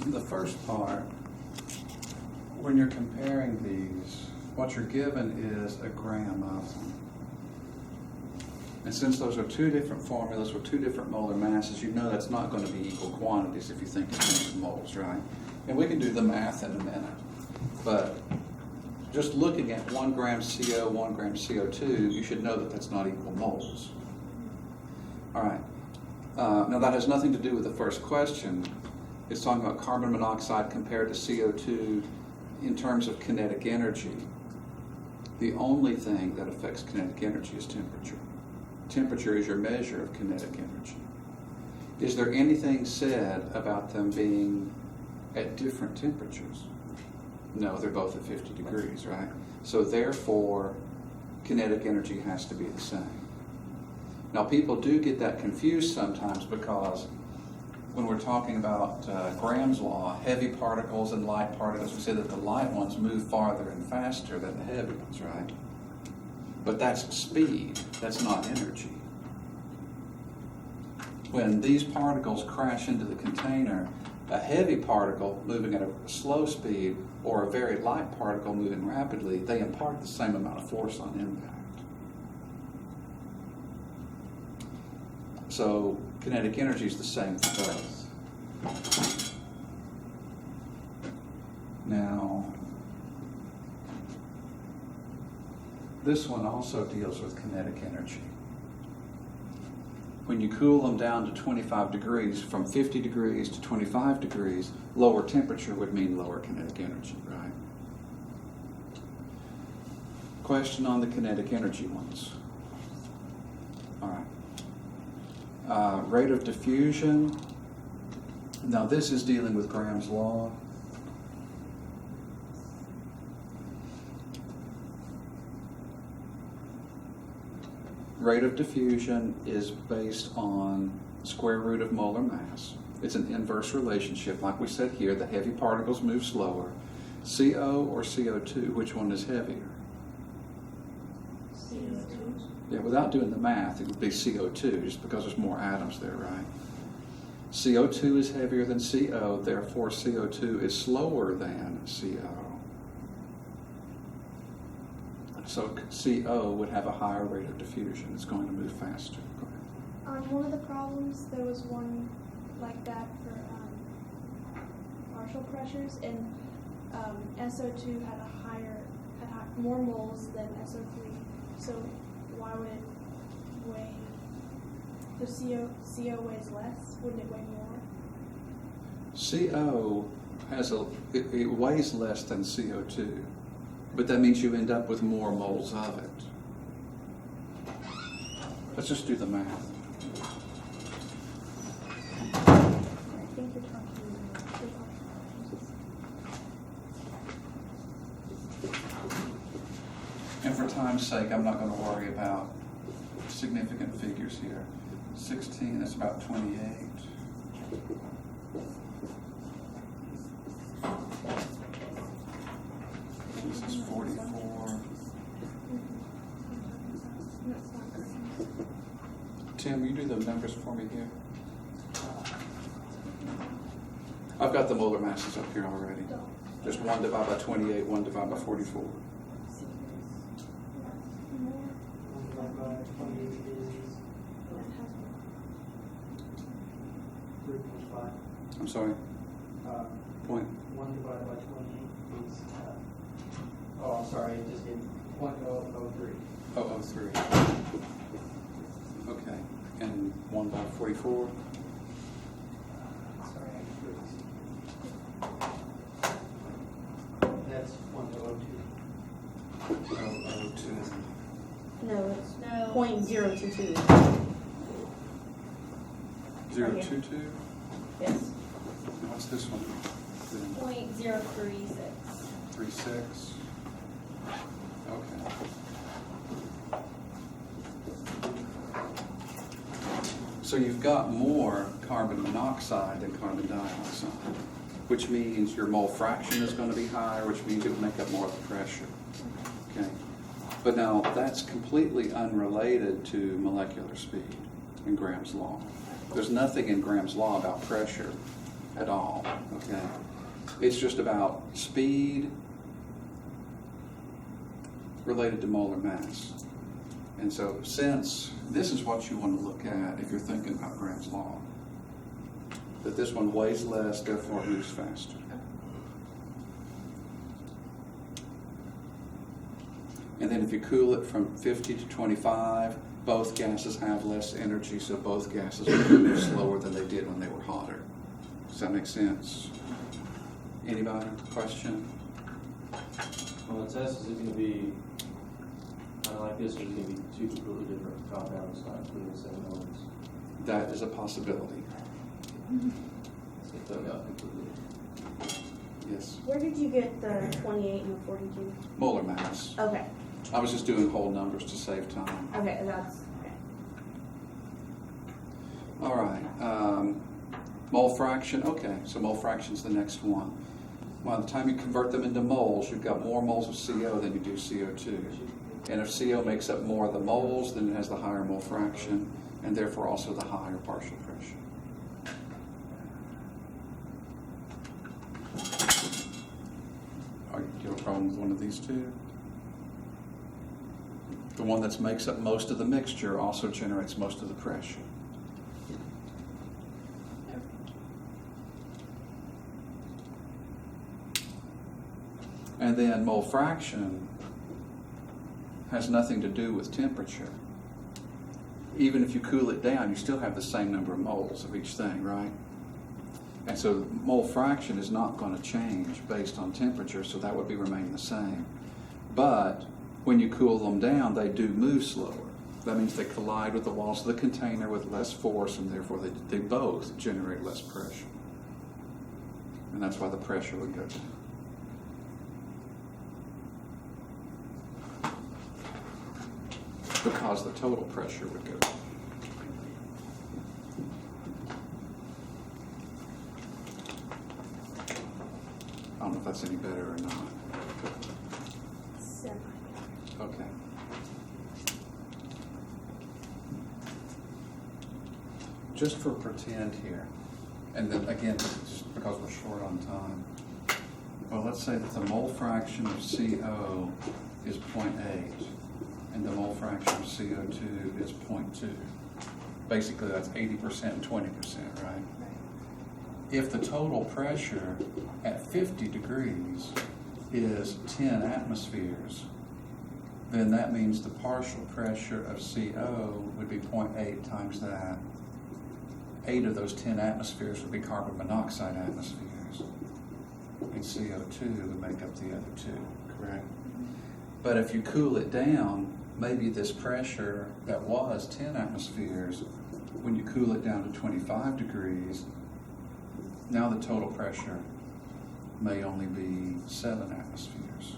The first part, when you're comparing these, what you're given is a gram of them. And since those are two different formulas with two different molar masses, you know that's not going to be equal quantities if you think in terms of moles, right? And we can do the math in a minute. But just looking at 1 gram CO, 1 gram CO2, you should know that that's not equal moles. All right. Now that has nothing to do with the first question. It's talking about carbon monoxide compared to CO2 in terms of kinetic energy. The only thing that affects kinetic energy is temperature. Temperature is your measure of kinetic energy. Is there anything said about them being at different temperatures? No, they're both at 50 degrees, right? So therefore, kinetic energy has to be the same. Now people do get that confused sometimes because when we're talking about Graham's law, heavy particles and light particles, we say that the light ones move farther and faster than the heavy ones, right? But that's speed, that's not energy. When these particles crash into the container, a heavy particle moving at a slow speed or a very light particle moving rapidly, they impart the same amount of force on impact. So kinetic energy is the same for both. Now, this one also deals with kinetic energy. When you cool them down to 25 degrees, from 50 degrees to 25 degrees, lower temperature would mean lower kinetic energy, right? Question on the kinetic energy ones. All right. Rate of diffusion. Now this is dealing with Graham's law. Rate of diffusion is based on square root of molar mass. It's an inverse relationship. Like we said here, the heavy particles move slower. CO or CO2, which one is heavier? CO2. Yeah, without doing the math, it would be CO2, just because there's more atoms there, right? CO2 is heavier than CO, therefore CO2 is slower than CO. So CO would have a higher rate of diffusion. It's going to move faster. Go ahead. On one of the problems, there was one like that for partial pressures, and SO2 had more moles than SO3. So why would it weigh? So CO weighs less. Wouldn't it weigh more? CO has it weighs less than CO2. But that means you end up with more moles of it. Let's just do the math. I think you're talking And for time's sake, I'm not going to worry about significant figures here. 16, that's about 28. This is 44. Tim, you do the numbers for me here? I've got the molar masses up here already. Just 1 divided by 28, 1 divided by 44. 1 divided by 28 is 3.5. I'm sorry. Point. 1 divided by 28 is, oh, I'm sorry, it just did 0.003. 003. Okay. And 1 by 44? Sorry, I just wrote this. That's 1.02. 002. No, it's No. 0.022. 022? Yes. What's this one? 0.036. 36. Okay. So you've got more carbon monoxide than carbon dioxide, which means your mole fraction is going to be higher, which means it would make up more of the pressure. Okay. But now that's completely unrelated to molecular speed in Graham's law. There's nothing in Graham's law about pressure at all. Okay. It's just about speed related to molar mass. And so since this is what you want to look at if you're thinking about Graham's law, that this one weighs less, therefore it moves faster. And then if you cool it from 50 to 25, both gases have less energy, so both gases will move slower than they did when they were hotter. Does that make sense? Anybody? Question? On the test, is it going to be kind of like this, or is it going to be two completely different compounds, not including the same elements? That is a possibility. Let's get them out completely. Yes. Where did you get the 28 and the 42? Molar mass. Okay. I was just doing whole numbers to save time. Okay, that's okay. All right. Mole fraction. Okay, so mole fraction's the next one. By the time you convert them into moles, you've got more moles of CO than you do CO2. And if CO makes up more of the moles, then it has the higher mole fraction, and therefore also the higher partial pressure. Do you have a problem with one of these two? The one that makes up most of the mixture also generates most of the pressure. And then mole fraction has nothing to do with temperature. Even if you cool it down, you still have the same number of moles of each thing, right? And so mole fraction is not going to change based on temperature, so that would be remaining the same. But when you cool them down, they do move slower. That means they collide with the walls of the container with less force, and therefore they both generate less pressure. And that's why the pressure would go down. Because the total pressure would go down. I don't know if that's any better or not. Semi. Okay. Just for pretend here, and then again, just because we're short on time, well, let's say that the mole fraction of CO is 0.8, and the mole fraction of CO2 is 0.2. Basically, that's 80% and 20%, right? If the total pressure at 50 degrees is 10 atmospheres, then that means the partial pressure of CO would be 0.8 times that. 8 of those 10 atmospheres would be carbon monoxide atmospheres, and CO2 would make up the other 2, correct? But if you cool it down, maybe this pressure that was 10 atmospheres, when you cool it down to 25 degrees, now the total pressure may only be 7 atmospheres,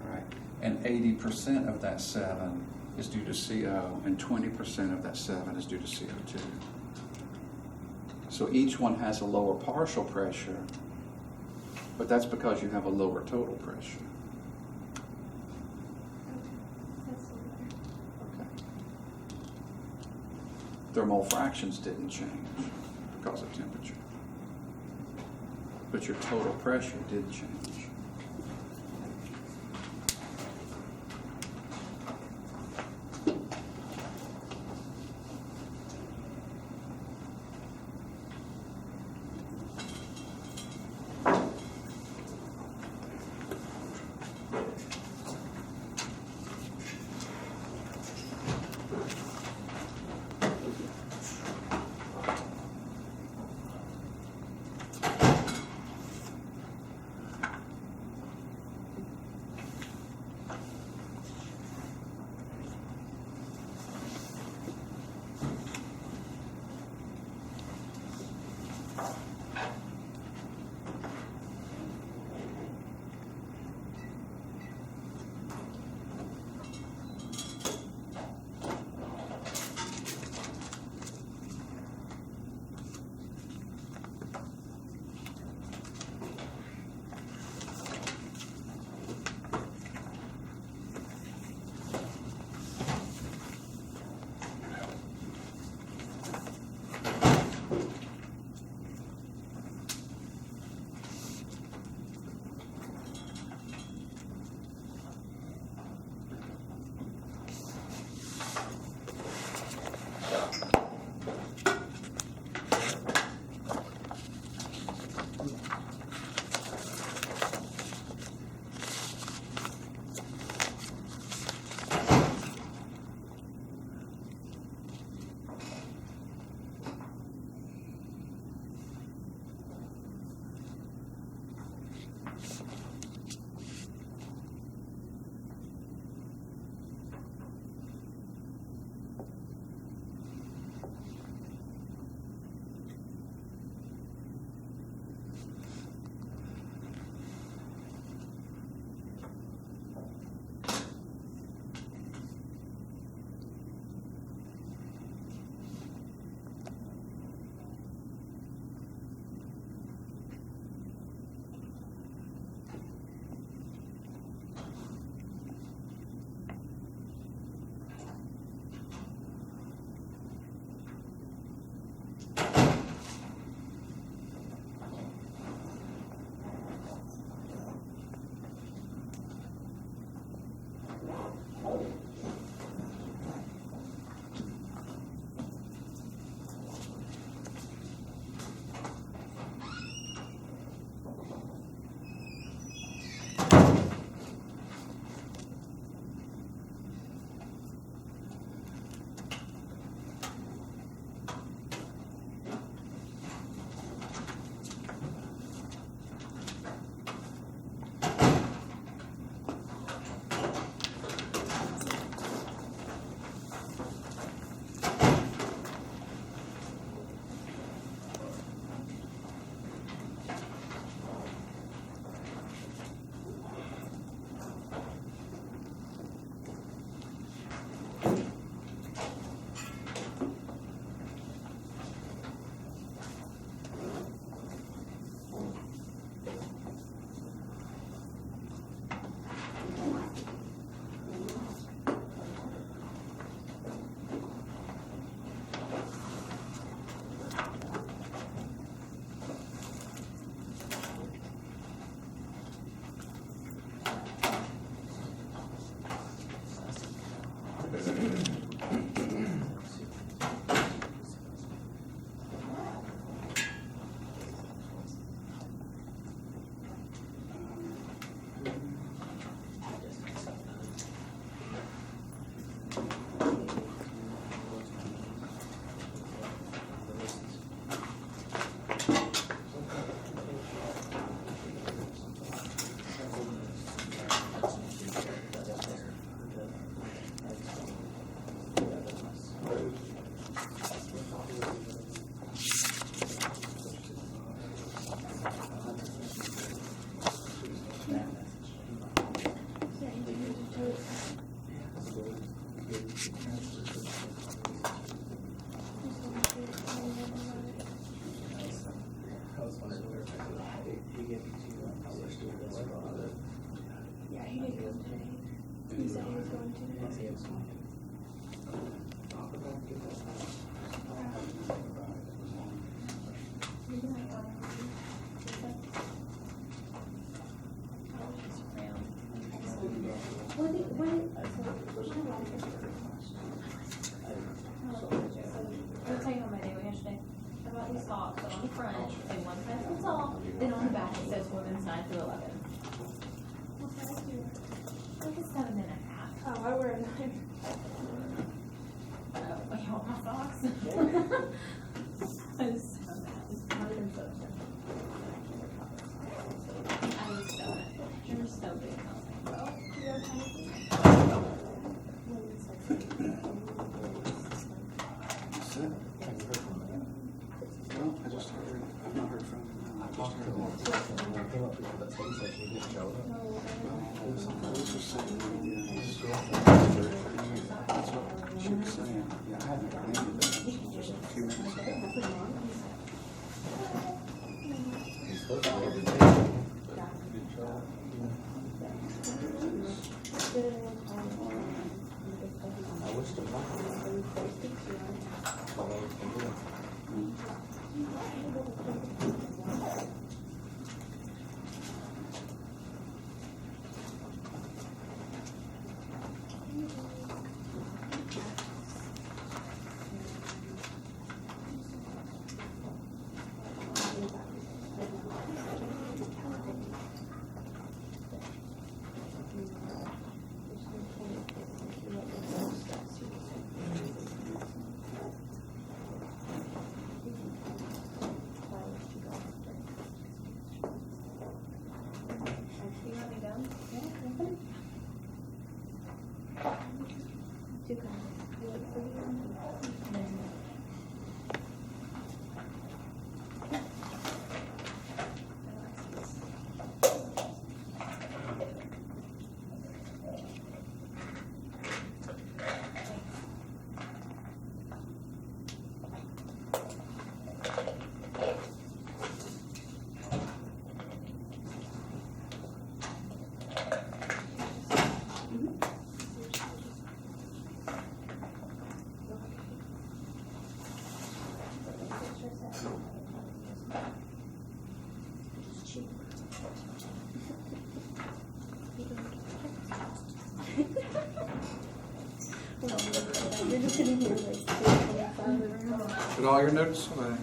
right? And 80% of that 7 is due to CO, and 20% of that 7 is due to CO2. So each one has a lower partial pressure, but that's because you have a lower total pressure. That's a little better. Okay. Their mole fractions didn't change because of temperature, but your total pressure did change. he didn't go today. He said he was going today. I'll tell you how my day went yesterday. I bought these socks, so on the front, they one size fits all, then on the back it says women's 9 through 11. What size do you wear? Like a 7.5. Oh, I wear a 9. Oh, you want my socks? I was so mad. It's probably been so expensive. I was so mad. They were so big. I was like, well, You have time? That's it. Well, I just heard, I've not heard from him. I just heard him. Well, those are saying, that's what she was saying. Yeah, I hadn't heard any of that just a few minutes ago. He's supposed to be every day. I wish to know. you want me done? Two kinds. You're just gonna hear like 225 Put all your notes away.